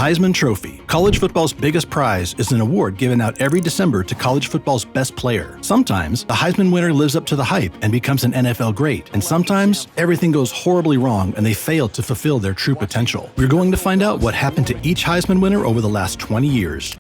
Heisman Trophy. College football's biggest prize is an award given out every December to college football's best player. Sometimes, the Heisman winner lives up to the hype and becomes an NFL great, and sometimes, everything goes horribly wrong and they fail to fulfill their true potential. We're going to find out what happened to each Heisman winner over the last 20 years.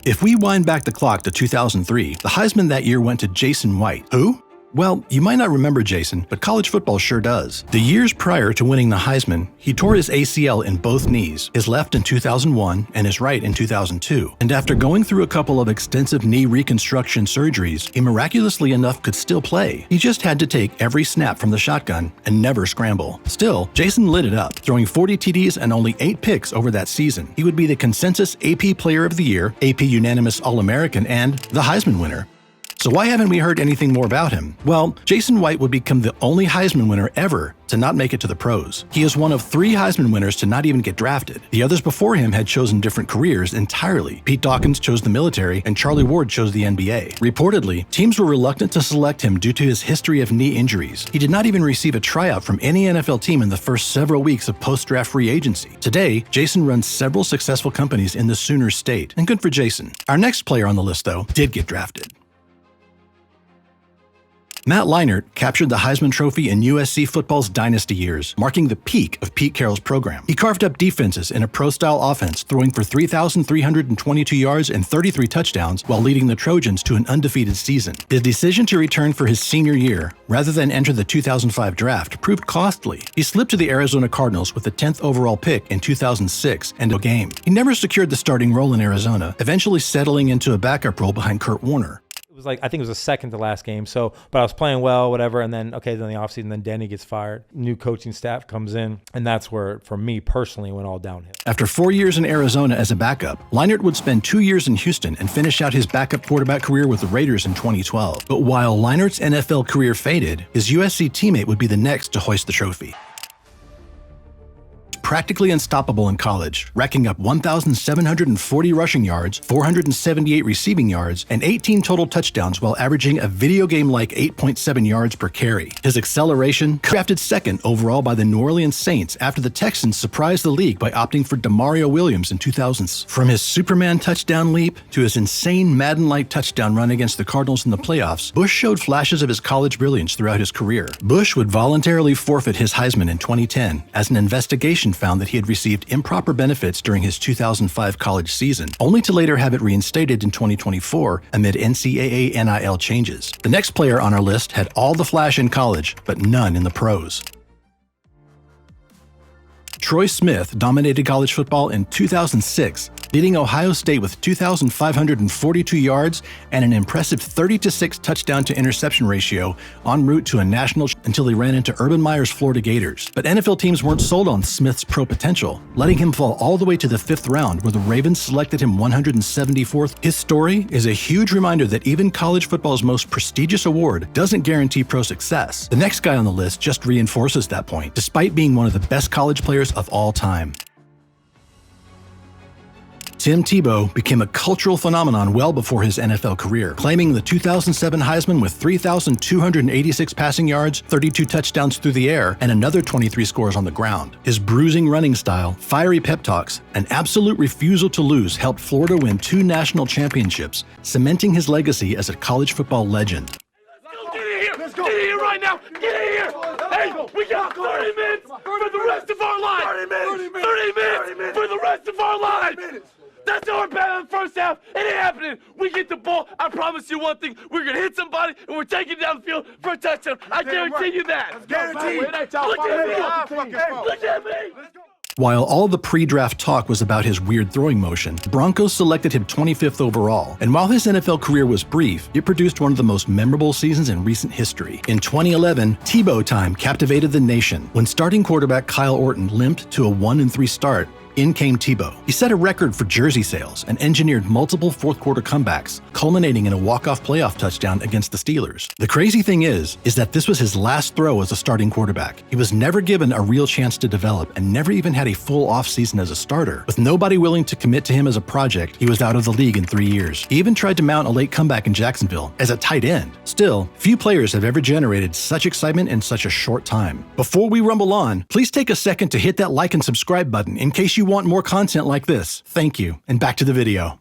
If we wind back the clock to 2003, the Heisman that year went to Jason White. Who? Well, you might not remember Jason, but college football sure does. The years prior to winning the Heisman, he tore his ACL in both knees, his left in 2001 and his right in 2002. And after going through a couple of extensive knee reconstruction surgeries, he miraculously enough could still play. He just had to take every snap from the shotgun and never scramble. Still, Jason lit it up, throwing 40 TDs and only 8 picks over that season. He would be the consensus AP Player of the Year, AP Unanimous All-American, and the Heisman winner. So why haven't we heard anything more about him? Well, Jason White would become the only Heisman winner ever to not make it to the pros. He is one of 3 Heisman winners to not even get drafted. The others before him had chosen different careers entirely. Pete Dawkins chose the military, and Charlie Ward chose the NBA. Reportedly, teams were reluctant to select him due to his history of knee injuries. He did not even receive a tryout from any NFL team in the first several weeks of post-draft free agency. Today, Jason runs several successful companies in the Sooners state, and good for Jason. Our next player on the list, though, did get drafted. Matt Leinart captured the Heisman Trophy in USC football's dynasty years, marking the peak of Pete Carroll's program. He carved up defenses in a pro-style offense, throwing for 3,322 yards and 33 touchdowns while leading the Trojans to an undefeated season. His decision to return for his senior year, rather than enter the 2005 draft, proved costly. He slipped to the Arizona Cardinals with the 10th overall pick in 2006 and a game. He never secured the starting role in Arizona, eventually settling into a backup role behind Kurt Warner. It was like, I think it was the second to last game. So, but I was playing well, whatever. And then, then the offseason, then Danny gets fired. New coaching staff comes in. And that's where, for me personally, it went all downhill. After 4 years in Arizona as a backup, Leinart would spend 2 years in Houston and finish out his backup quarterback career with the Raiders in 2012. But while Leinart's NFL career faded, his USC teammate would be the next to hoist the trophy. Practically unstoppable in college, racking up 1,740 rushing yards, 478 receiving yards, and 18 total touchdowns while averaging a video game-like 8.7 yards per carry. His acceleration, drafted second overall by the New Orleans Saints after the Texans surprised the league by opting for Demario Williams in 2000s. From his Superman touchdown leap to his insane Madden-like touchdown run against the Cardinals in the playoffs, Bush showed flashes of his college brilliance throughout his career. Bush would voluntarily forfeit his Heisman in 2010 as an investigation found that he had received improper benefits during his 2005 college season, only to later have it reinstated in 2024 amid NCAA NIL changes. The next player on our list had all the flash in college, but none in the pros. Troy Smith dominated college football in 2006, leading Ohio State with 2,542 yards and an impressive 30-6 touchdown-to-interception ratio en route to a national until he ran into Urban Meyer's Florida Gators. But NFL teams weren't sold on Smith's pro potential, letting him fall all the way to the 5th round where the Ravens selected him 174th. His story is a huge reminder that even college football's most prestigious award doesn't guarantee pro success. The next guy on the list just reinforces that point, despite being one of the best college players of all time. Tim Tebow became a cultural phenomenon well before his NFL career, claiming the 2007 Heisman with 3,286 passing yards, 32 touchdowns through the air, and another 23 scores on the ground. His bruising running style, fiery pep talks, and absolute refusal to lose helped Florida win 2 national championships, cementing his legacy as a college football legend. Let's go. Get in here right now. Get in here. Hey, we got 30 minutes for the rest of our lives. 30 minutes for the rest of our lives. That's how we're bad in the first half. It ain't happening. We get the ball. I promise you one thing. We're going to hit somebody, and we're taking it down the field for a touchdown. I guarantee you that. Guarantee. Look at me. While all the pre-draft talk was about his weird throwing motion, the Broncos selected him 25th overall. And while his NFL career was brief, it produced one of the most memorable seasons in recent history. In 2011, Tebow time captivated the nation when starting quarterback Kyle Orton limped to a 1-3 start. In came Tebow. He set a record for jersey sales and engineered multiple fourth-quarter comebacks, culminating in a walk-off playoff touchdown against the Steelers. The crazy thing is that this was his last throw as a starting quarterback. He was never given a real chance to develop and never even had a full offseason as a starter. With nobody willing to commit to him as a project, he was out of the league in 3 years. He even tried to mount a late comeback in Jacksonville as a tight end. Still, few players have ever generated such excitement in such a short time. Before we rumble on, please take a second to hit that like and subscribe button in case you you want more content like this, thank you, and back to the video.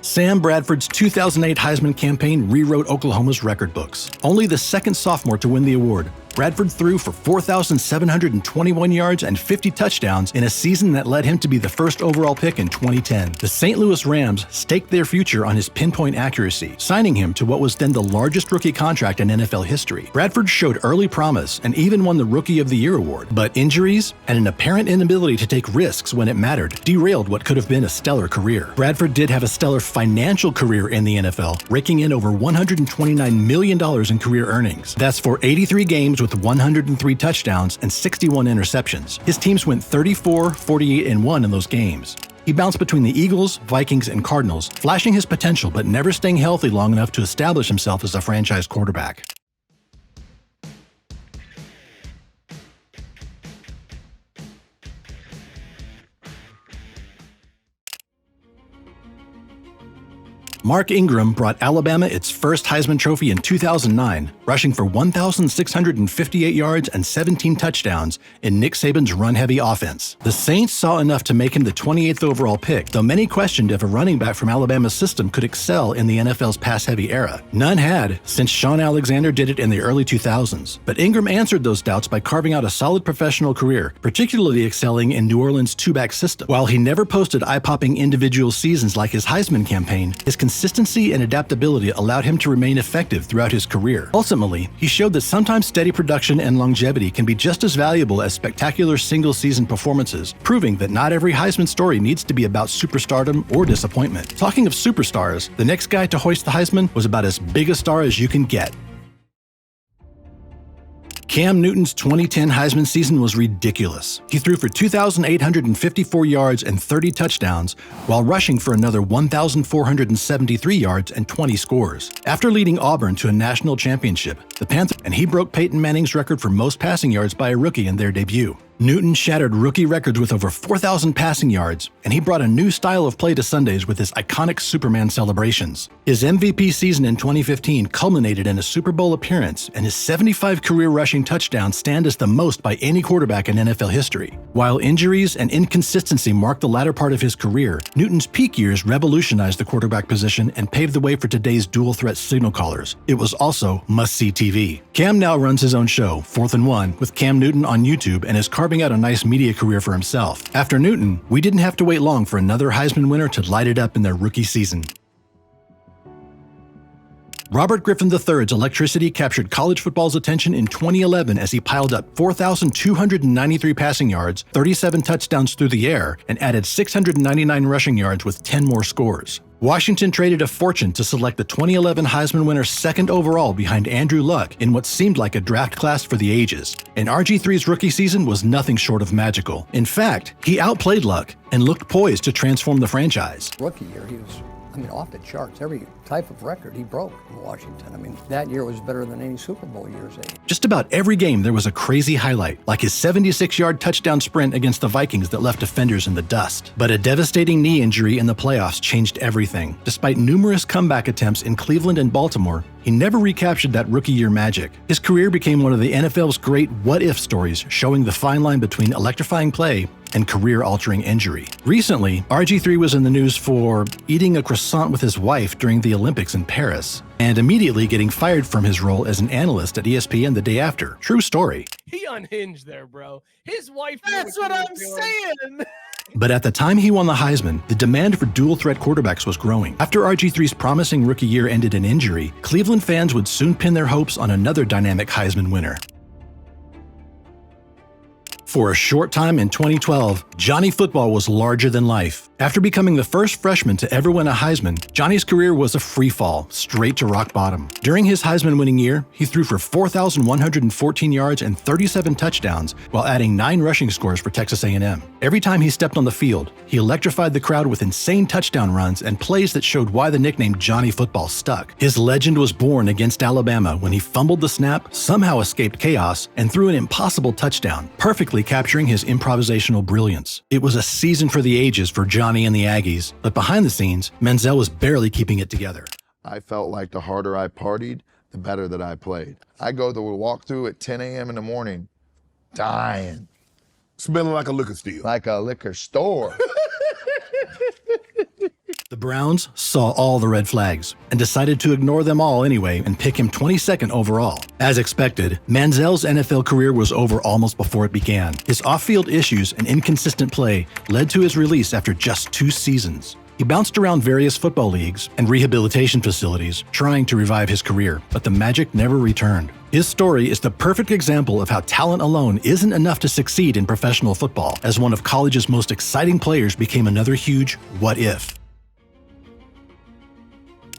Sam Bradford's 2008 Heisman campaign rewrote Oklahoma's record books. Only the second sophomore to win the award, Bradford threw for 4,721 yards and 50 touchdowns in a season that led him to be the first overall pick in 2010. The St. Louis Rams staked their future on his pinpoint accuracy, signing him to what was then the largest rookie contract in NFL history. Bradford showed early promise and even won the Rookie of the Year award, but injuries and an apparent inability to take risks when it mattered derailed what could have been a stellar career. Bradford did have a stellar financial career in the NFL, raking in over $129 million in career earnings. That's for 83 games with 103 touchdowns and 61 interceptions. His teams went 34, 48, and 1 in those games. He bounced between the Eagles, Vikings, and Cardinals, flashing his potential but never staying healthy long enough to establish himself as a franchise quarterback. Mark Ingram brought Alabama its first Heisman Trophy in 2009, rushing for 1,658 yards and 17 touchdowns in Nick Saban's run-heavy offense. The Saints saw enough to make him the 28th overall pick, though many questioned if a running back from Alabama's system could excel in the NFL's pass-heavy era. None had, since Shaun Alexander did it in the early 2000s. But Ingram answered those doubts by carving out a solid professional career, particularly excelling in New Orleans' two-back system. While he never posted eye-popping individual seasons like his Heisman campaign, his consistency and adaptability allowed him to remain effective throughout his career. Ultimately, he showed that sometimes steady production and longevity can be just as valuable as spectacular single-season performances, proving that not every Heisman story needs to be about superstardom or disappointment. Talking of superstars, the next guy to hoist the Heisman was about as big a star as you can get. Cam Newton's 2010 Heisman season was ridiculous. He threw for 2,854 yards and 30 touchdowns, while rushing for another 1,473 yards and 20 scores. After leading Auburn to a national championship, the Panthers and he broke Peyton Manning's record for most passing yards by a rookie in their debut. Newton shattered rookie records with over 4,000 passing yards, and he brought a new style of play to Sundays with his iconic Superman celebrations. His MVP season in 2015 culminated in a Super Bowl appearance, and his 75 career rushing touchdowns stand as the most by any quarterback in NFL history. While injuries and inconsistency marked the latter part of his career, Newton's peak years revolutionized the quarterback position and paved the way for today's dual-threat signal callers. It was also must-see TV. Cam now runs his own show, 4th and 1, with Cam Newton on YouTube, and is carving out a nice media career for himself. After Newton, we didn't have to wait long for another Heisman winner to light it up in their rookie season. Robert Griffin III's electricity captured college football's attention in 2011 as he piled up 4,293 passing yards, 37 touchdowns through the air, and added 699 rushing yards with 10 more scores. Washington traded a fortune to select the 2011 Heisman winner second overall behind Andrew Luck in what seemed like a draft class for the ages. And RG3's rookie season was nothing short of magical. In fact, he outplayed Luck and looked poised to transform the franchise. Rookie year, he was, off the charts. Every type of record he broke in Washington. That year was better than any Super Bowl years. Just about every game there was a crazy highlight, like his 76-yard touchdown sprint against the Vikings that left defenders in the dust. But a devastating knee injury in the playoffs changed everything. Despite numerous comeback attempts in Cleveland and Baltimore, he never recaptured that rookie year magic. His career became one of the NFL's great what-if stories, showing the fine line between electrifying play and career-altering injury. Recently, RG3 was in the news for eating a croissant with his wife during the Olympics in Paris, and immediately getting fired from his role as an analyst at ESPN the day after. True story. He unhinged there, bro. His wife. That's what I'm saying. But at the time he won the Heisman, the demand for dual-threat quarterbacks was growing. After RG3's promising rookie year ended in injury, Cleveland fans would soon pin their hopes on another dynamic Heisman winner. For a short time in 2012, Johnny Football was larger than life. After becoming the first freshman to ever win a Heisman, Johnny's career was a free fall, straight to rock bottom. During his Heisman winning year, he threw for 4,114 yards and 37 touchdowns, while adding 9 rushing scores for Texas A&M. Every time he stepped on the field, he electrified the crowd with insane touchdown runs and plays that showed why the nickname Johnny Football stuck. His legend was born against Alabama when he fumbled the snap, somehow escaped chaos, and threw an impossible touchdown, perfectly capturing his improvisational brilliance. It was a season for the ages for Johnny and the Aggies, but behind the scenes, Manziel was barely keeping it together. I felt like the harder I partied, the better that I played. I go to a walkthrough at 10 a.m. in the morning, dying. Smelling like a liquor steal. Like a liquor store. The Browns saw all the red flags and decided to ignore them all anyway and pick him 22nd overall. As expected, Manziel's NFL career was over almost before it began. His off-field issues and inconsistent play led to his release after just 2 seasons. He bounced around various football leagues and rehabilitation facilities trying to revive his career, but the magic never returned. His story is the perfect example of how talent alone isn't enough to succeed in professional football, as one of college's most exciting players became another huge what if.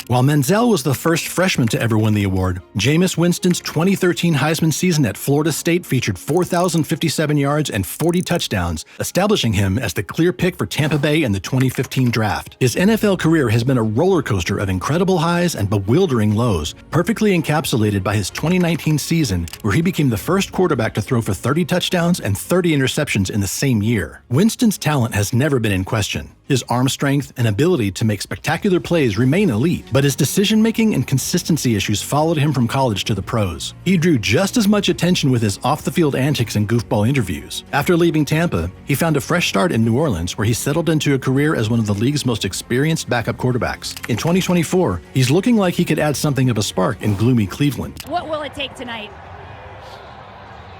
While Manziel was the first freshman to ever win the award, Jameis Winston's 2013 Heisman season at Florida State featured 4,057 yards and 40 touchdowns, establishing him as the clear pick for Tampa Bay in the 2015 draft. His NFL career has been a roller coaster of incredible highs and bewildering lows, perfectly encapsulated by his 2019 season, where he became the first quarterback to throw for 30 touchdowns and 30 interceptions in the same year. Winston's talent has never been in question. His arm strength and ability to make spectacular plays remain elite, but his decision-making and consistency issues followed him from college to the pros. He drew just as much attention with his off-the-field antics and goofball interviews. After leaving Tampa, he found a fresh start in New Orleans, where he settled into a career as one of the league's most experienced backup quarterbacks. In 2024, he's looking like he could add something of a spark in gloomy Cleveland. What will it take tonight?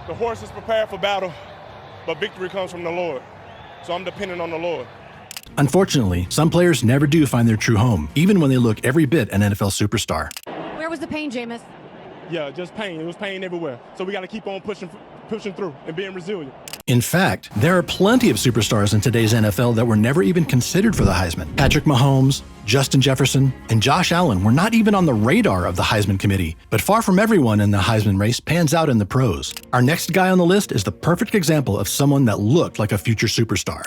The horse is prepared for battle, but victory comes from the Lord. So I'm dependent on the Lord. Unfortunately, some players never do find their true home, even when they look every bit an NFL superstar. Where was the pain, Jameis? Yeah, just pain. It was pain everywhere. So we got to keep on pushing through and being resilient. In fact, there are plenty of superstars in today's NFL that were never even considered for the Heisman. Patrick Mahomes, Justin Jefferson, and Josh Allen were not even on the radar of the Heisman committee, but far from everyone in the Heisman race pans out in the pros. Our next guy on the list is the perfect example of someone that looked like a future superstar.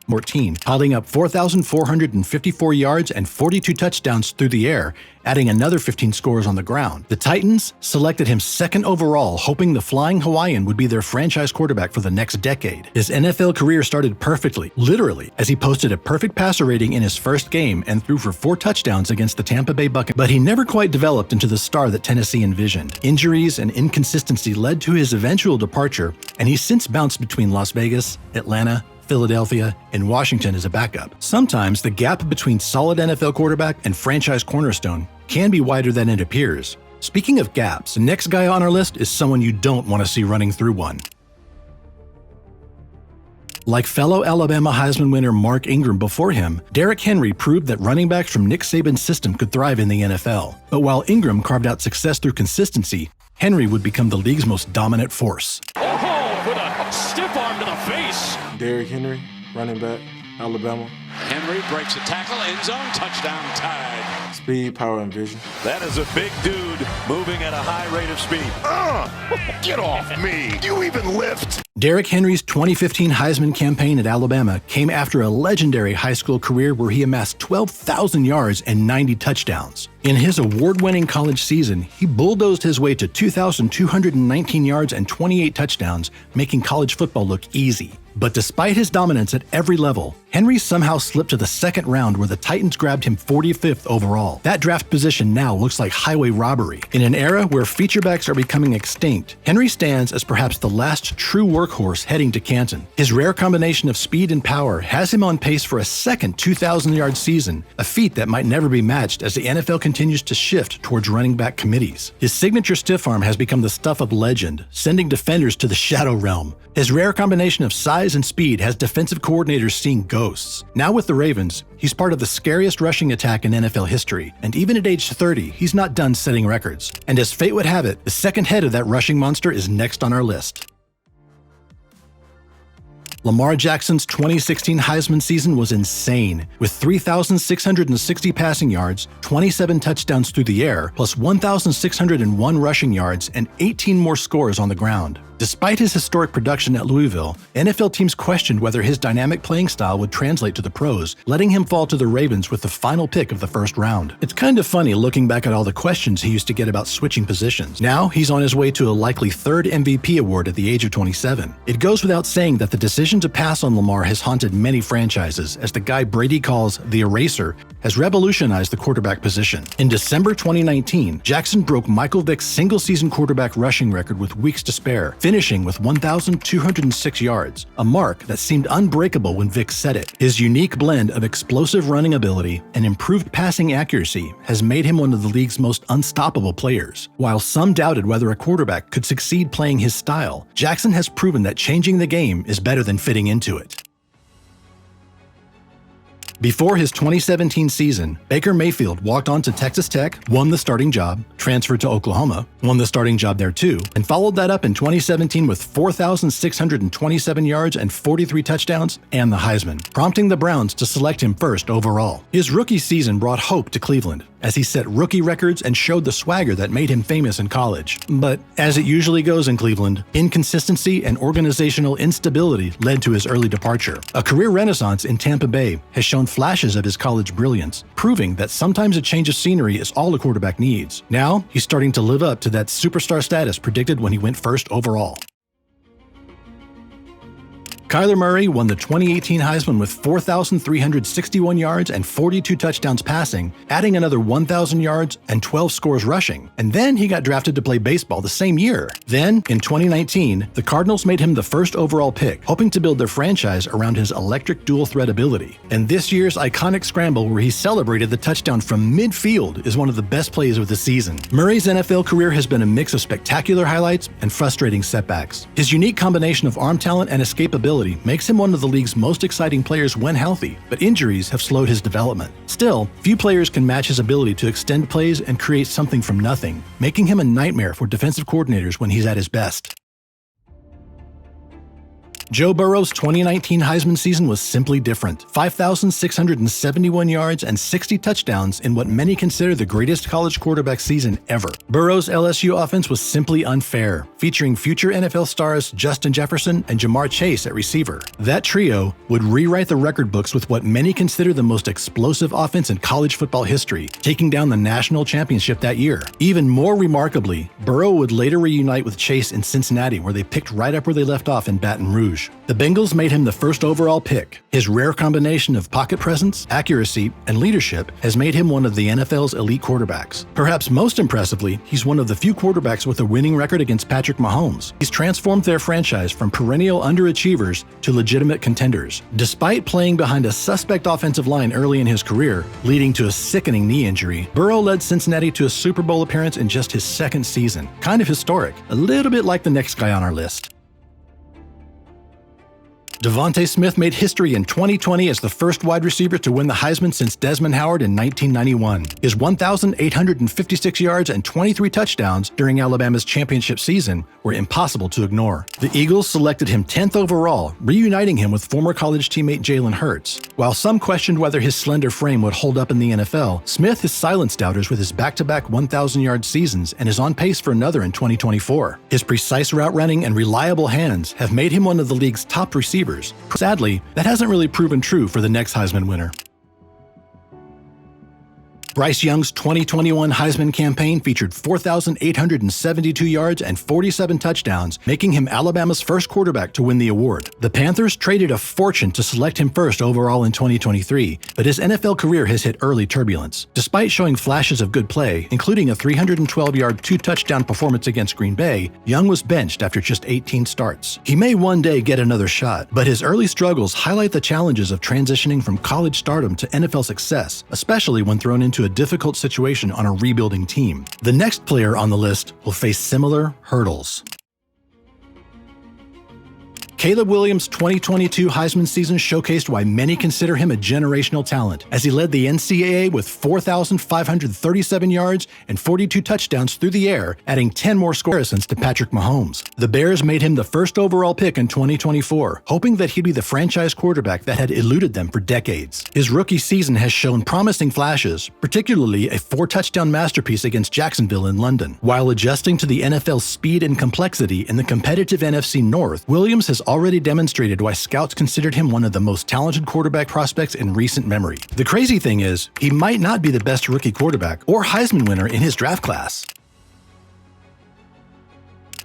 14, piling up 4,454 yards and 42 touchdowns through the air, adding another 15 scores on the ground. The Titans selected him 2nd overall, hoping the Flying Hawaiian would be their franchise quarterback for the next decade. His NFL career started perfectly, literally, as he posted a perfect passer rating in his first game and threw for 4 touchdowns against the Tampa Bay Buccaneers. But he never quite developed into the star that Tennessee envisioned. Injuries and inconsistency led to his eventual departure, and he's since bounced between Las Vegas, Atlanta, Philadelphia, and Washington as a backup. Sometimes the gap between solid NFL quarterback and franchise cornerstone can be wider than it appears. Speaking of gaps, the next guy on our list is someone you don't want to see running through one. Like fellow Alabama Heisman winner Mark Ingram before him, Derrick Henry proved that running backs from Nick Saban's system could thrive in the NFL. But while Ingram carved out success through consistency, Henry would become the league's most dominant force. Oh, with a stiff arm to the face. Derrick Henry, running back, Alabama. Henry breaks a tackle, end zone, touchdown Tide. Speed, power, and vision. That is a big dude moving at a high rate of speed. Get off me! Do you even lift? Derrick Henry's 2015 Heisman campaign at Alabama came after a legendary high school career where he amassed 12,000 yards and 90 touchdowns. In his award-winning college season, he bulldozed his way to 2,219 yards and 28 touchdowns, making college football look easy. But despite his dominance at every level, Henry somehow slipped to the 2nd round where the Titans grabbed him 45th overall. That draft position now looks like highway robbery. In an era where featurebacks are becoming extinct, Henry stands as perhaps the last true workhorse heading to Canton. His rare combination of speed and power has him on pace for a second 2,000-yard season, a feat that might never be matched as the NFL continues to shift towards running back committees. His signature stiff arm has become the stuff of legend, sending defenders to the shadow realm. His rare combination of size and speed has defensive coordinators seeing ghosts. Now with the Ravens, he's part of the scariest rushing attack in NFL history, and even at age 30, he's not done setting records. And as fate would have it, the second head of that rushing monster is next on our list. Lamar Jackson's 2016 Heisman season was insane, with 3,660 passing yards, 27 touchdowns through the air, plus 1,601 rushing yards, and 18 more scores on the ground. Despite his historic production at Louisville, NFL teams questioned whether his dynamic playing style would translate to the pros, letting him fall to the Ravens with the final pick of the first round. It's kind of funny looking back at all the questions he used to get about switching positions. Now he's on his way to a likely 3rd MVP award at the age of 27. It goes without saying that the decision to pass on Lamar has haunted many franchises, as the guy Brady calls the Eraser has revolutionized the quarterback position. In December 2019, Jackson broke Michael Vick's single-season quarterback rushing record with weeks to spare, finishing with 1,206 yards, a mark that seemed unbreakable when Vic set it. His unique blend of explosive running ability and improved passing accuracy has made him one of the league's most unstoppable players. While some doubted whether a quarterback could succeed playing his style, Jackson has proven that changing the game is better than fitting into it. Before his 2017 season, Baker Mayfield walked on to Texas Tech, won the starting job, transferred to Oklahoma, won the starting job there too, and followed that up in 2017 with 4,627 yards and 43 touchdowns and the Heisman, prompting the Browns to select him first overall. His rookie season brought hope to Cleveland, as he set rookie records and showed the swagger that made him famous in college. But as it usually goes in Cleveland, inconsistency and organizational instability led to his early departure. A career renaissance in Tampa Bay has shown flashes of his college brilliance, proving that sometimes a change of scenery is all a quarterback needs. Now, he's starting to live up to that superstar status predicted when he went first overall. Kyler Murray won the 2018 Heisman with 4,361 yards and 42 touchdowns passing, adding another 1,000 yards and 12 scores rushing. And then he got drafted to play baseball the same year. Then, in 2019, the Cardinals made him the first overall pick, hoping to build their franchise around his electric dual-threat ability. And this year's iconic scramble where he celebrated the touchdown from midfield is one of the best plays of the season. Murray's NFL career has been a mix of spectacular highlights and frustrating setbacks. His unique combination of arm talent and escapability makes him one of the league's most exciting players when healthy, but injuries have slowed his development. Still, few players can match his ability to extend plays and create something from nothing, making him a nightmare for defensive coordinators when he's at his best. Joe Burrow's 2019 Heisman season was simply different. 5,671 yards and 60 touchdowns in what many consider the greatest college quarterback season ever. Burrow's LSU offense was simply unfair, featuring future NFL stars Justin Jefferson and Jamar Chase at receiver. That trio would rewrite the record books with what many consider the most explosive offense in college football history, taking down the national championship that year. Even more remarkably, Burrow would later reunite with Chase in Cincinnati, where they picked right up where they left off in Baton Rouge. The Bengals made him the first overall pick. His rare combination of pocket presence, accuracy, and leadership has made him one of the NFL's elite quarterbacks. Perhaps most impressively, he's one of the few quarterbacks with a winning record against Patrick Mahomes. He's transformed their franchise from perennial underachievers to legitimate contenders. Despite playing behind a suspect offensive line early in his career, leading to a sickening knee injury, Burrow led Cincinnati to a Super Bowl appearance in just his second season. Kind of historic, a little bit like the next guy on our list. Devonta Smith made history in 2020 as the first wide receiver to win the Heisman since Desmond Howard in 1991. His 1,856 yards and 23 touchdowns during Alabama's championship season were impossible to ignore. The Eagles selected him 10th overall, reuniting him with former college teammate Jalen Hurts. While some questioned whether his slender frame would hold up in the NFL, Smith has silenced doubters with his back-to-back 1,000-yard seasons and is on pace for another in 2024. His precise route running and reliable hands have made him one of the league's top receivers. Sadly, that hasn't really proven true for the next Heisman winner. Bryce Young's 2021 Heisman campaign featured 4,872 yards and 47 touchdowns, making him Alabama's first quarterback to win the award. The Panthers traded a fortune to select him first overall in 2023, but his NFL career has hit early turbulence. Despite showing flashes of good play, including a 312-yard, 2-touchdown performance against Green Bay, Young was benched after just 18 starts. He may one day get another shot, but his early struggles highlight the challenges of transitioning from college stardom to NFL success, especially when thrown into a difficult situation on a rebuilding team. The next player on the list will face similar hurdles. Caleb Williams' 2022 Heisman season showcased why many consider him a generational talent, as he led the NCAA with 4,537 yards and 42 touchdowns through the air, adding 10 more comparisons to Patrick Mahomes. The Bears made him the first overall pick in 2024, hoping that he'd be the franchise quarterback that had eluded them for decades. His rookie season has shown promising flashes, particularly a 4-touchdown masterpiece against Jacksonville in London. While adjusting to the NFL's speed and complexity in the competitive NFC North, Williams has already demonstrated why scouts considered him one of the most talented quarterback prospects in recent memory. The crazy thing is, he might not be the best rookie quarterback or Heisman winner in his draft class.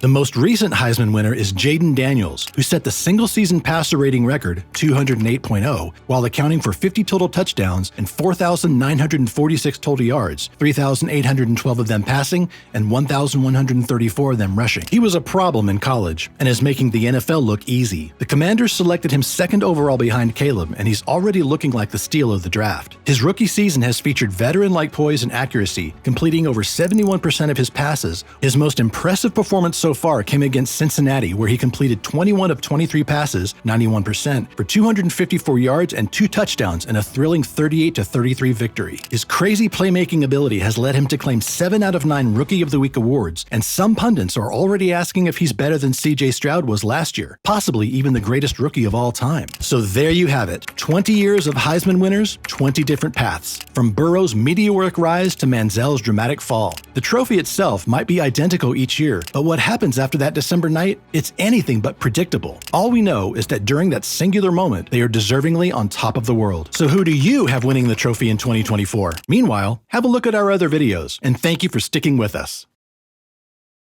The most recent Heisman winner is Jayden Daniels, who set the single-season passer rating record, 208.0, while accounting for 50 total touchdowns and 4,946 total yards, 3,812 of them passing and 1,134 of them rushing. He was a problem in college and is making the NFL look easy. The Commanders selected him second overall behind Caleb, and he's already looking like the steal of the draft. His rookie season has featured veteran-like poise and accuracy, completing over 71% of his passes. His most impressive performance so far came against Cincinnati, where he completed 21 of 23 passes, 91%, for 254 yards and 2 touchdowns in a thrilling 38-33 victory. His crazy playmaking ability has led him to claim 7 out of 9 Rookie of the Week awards, and some pundits are already asking if he's better than C.J. Stroud was last year, possibly even the greatest rookie of all time. So there you have it. 20 years of Heisman winners, 20 different paths, from Burrow's meteoric rise to Manziel's dramatic fall. The trophy itself might be identical each year, but what happens after that December night? It's anything but predictable. All we know is that during that singular moment, they are deservingly on top of the world. So who do you have winning the trophy in 2024? Meanwhile, have a look at our other videos, and thank you for sticking with us.